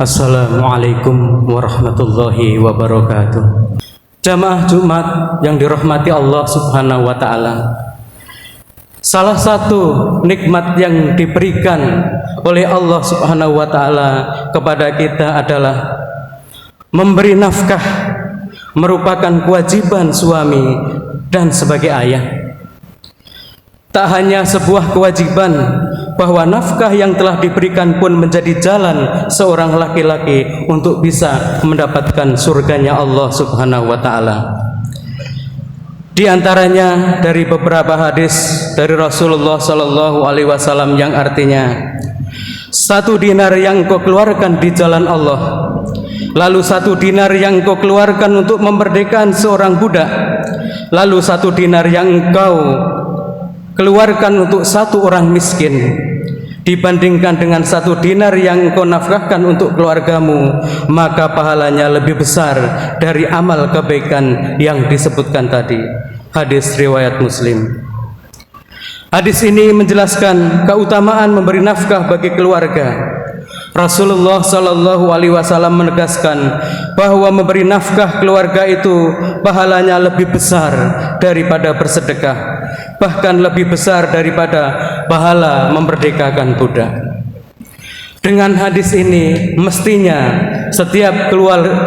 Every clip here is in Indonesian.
Assalamualaikum warahmatullahi wabarakatuh. Jamaah Jumat yang dirahmati Allah Subhanahu wa Ta'ala, salah satu nikmat yang diberikan oleh Allah Subhanahu wa Ta'ala kepada kita adalah memberi nafkah, merupakan kewajiban suami dan sebagai ayah. Tak hanya sebuah kewajiban, bahwa nafkah yang telah diberikan pun menjadi jalan seorang laki-laki untuk bisa mendapatkan surganya Allah Subhanahu wa Ta'ala. Di antaranya dari beberapa hadis dari Rasulullah Sallallahu Alaihi Wasallam yang artinya, 1 dinar yang kau keluarkan di jalan Allah, lalu 1 dinar yang kau keluarkan untuk memerdekakan seorang budak, lalu 1 dinar yang engkau keluarkan untuk 1 orang miskin, dibandingkan dengan 1 dinar yang kau nafkahkan untuk keluargamu, maka pahalanya lebih besar dari amal kebaikan yang disebutkan tadi. Hadis riwayat Muslim. Hadis ini menjelaskan keutamaan memberi nafkah bagi keluarga. Rasulullah Sallallahu Alaihi Wasallam menegaskan bahwa memberi nafkah keluarga itu pahalanya lebih besar daripada bersedekah, bahkan lebih besar daripada pahala memerdekakan budak. Dengan hadis ini mestinya setiap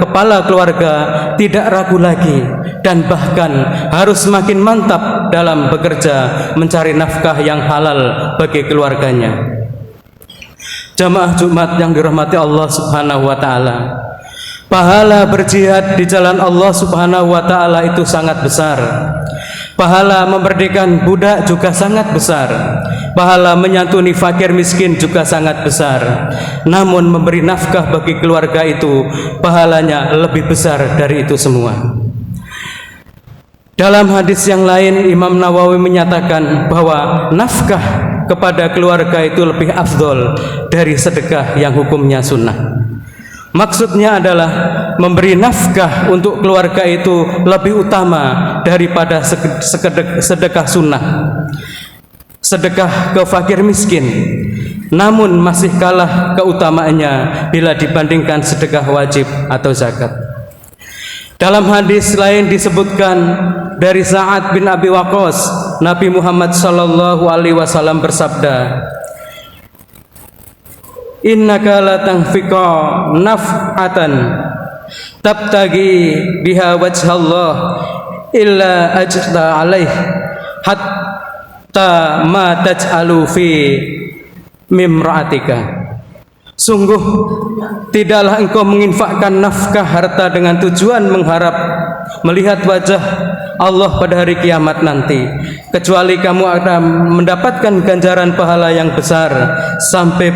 kepala keluarga tidak ragu lagi dan bahkan harus semakin mantap dalam bekerja mencari nafkah yang halal bagi keluarganya. Jamaah Jumat yang dirahmati Allah Subhanahu wa Ta'ala, pahala berjihad di jalan Allah Subhanahu wa Ta'ala itu sangat besar. Pahala memerdekakan budak juga sangat besar. Pahala menyantuni fakir miskin juga sangat besar. Namun memberi nafkah bagi keluarga itu pahalanya lebih besar dari itu semua. Dalam hadis yang lain, Imam Nawawi menyatakan bahwa nafkah kepada keluarga itu lebih afdol dari sedekah yang hukumnya sunnah. Maksudnya adalah memberi nafkah untuk keluarga itu lebih utama daripada sedekah sunnah, sedekah ke fakir miskin, namun masih kalah keutamaannya bila dibandingkan sedekah wajib atau zakat. Dalam hadis lain disebutkan dari Sa'ad bin Abi Waqqas, Nabi Muhammad Sallallahu Alaihi Wasallam bersabda, innaka la tanfiqa naf'atan tabtagi biha wajhallah illa ajta alaih hatta ma taj'alu fi mimra'atika. Sungguh tidaklah engkau menginfakkan nafkah harta dengan tujuan mengharap melihat wajah Allah pada hari kiamat nanti, kecuali kamu akan mendapatkan ganjaran pahala yang besar sampai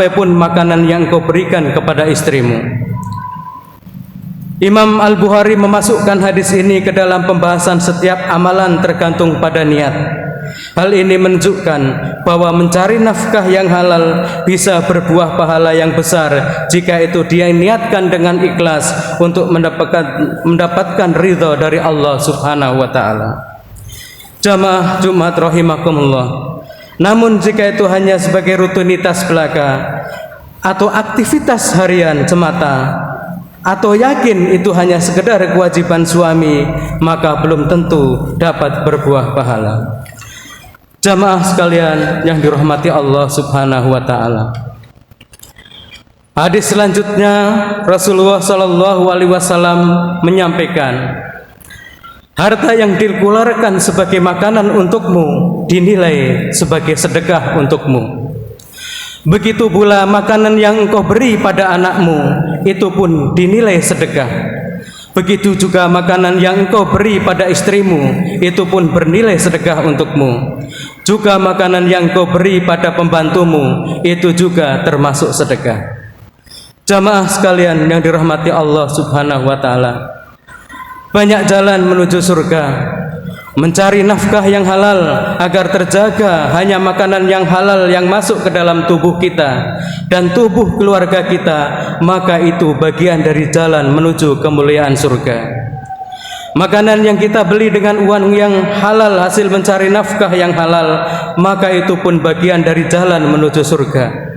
pun makanan yang engkau berikan kepada istrimu. Imam Al-Bukhari memasukkan hadis ini ke dalam pembahasan setiap amalan tergantung pada niat. Hal ini menunjukkan bahwa mencari nafkah yang halal bisa berbuah pahala yang besar jika itu dia niatkan dengan ikhlas untuk mendapatkan ridha dari Allah Subhanahu wa Ta'ala. Jamaah Jumat rahimakumullah. Namun jika itu hanya sebagai rutinitas belaka atau aktivitas harian semata, atau yakin itu hanya sekedar kewajiban suami, maka belum tentu dapat berbuah pahala. Jamaah sekalian yang dirahmati Allah Subhanahu wa Ta'ala, hadis selanjutnya Rasulullah Sallallahu Alaihi Wasallam menyampaikan, harta yang dikeluarkan sebagai makanan untukmu dinilai sebagai sedekah untukmu. Begitu pula makanan yang engkau beri pada anakmu itu pun dinilai sedekah. Begitu juga makanan yang engkau beri pada istrimu itu pun bernilai sedekah untukmu. Juga makanan yang engkau beri pada pembantumu itu juga termasuk sedekah. Jamaah sekalian yang dirahmati Allah Subhanahu wa Ta'ala, banyak jalan menuju surga. Mencari nafkah yang halal agar terjaga hanya makanan yang halal yang masuk ke dalam tubuh kita dan tubuh keluarga kita, maka itu bagian dari jalan menuju kemuliaan surga. Makanan yang kita beli dengan uang yang halal hasil mencari nafkah yang halal, maka itu pun bagian dari jalan menuju surga.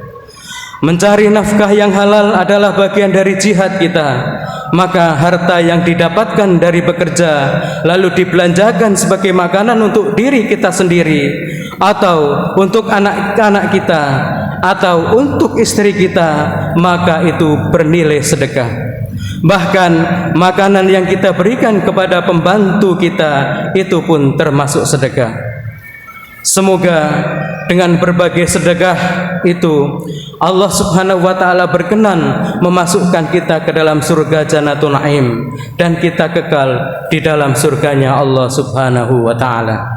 Mencari nafkah yang halal adalah bagian dari jihad kita. Maka harta yang didapatkan dari bekerja lalu dibelanjakan sebagai makanan untuk diri kita sendiri, atau untuk anak-anak kita, atau untuk istri kita, maka itu bernilai sedekah. Bahkan makanan yang kita berikan kepada pembantu kita itu pun termasuk sedekah. Semoga dengan berbagai sedekah itu Allah Subhanahu wa taala berkenan memasukkan kita ke dalam surga Jannatul Naim dan kita kekal di dalam surganya Allah Subhanahu wa taala.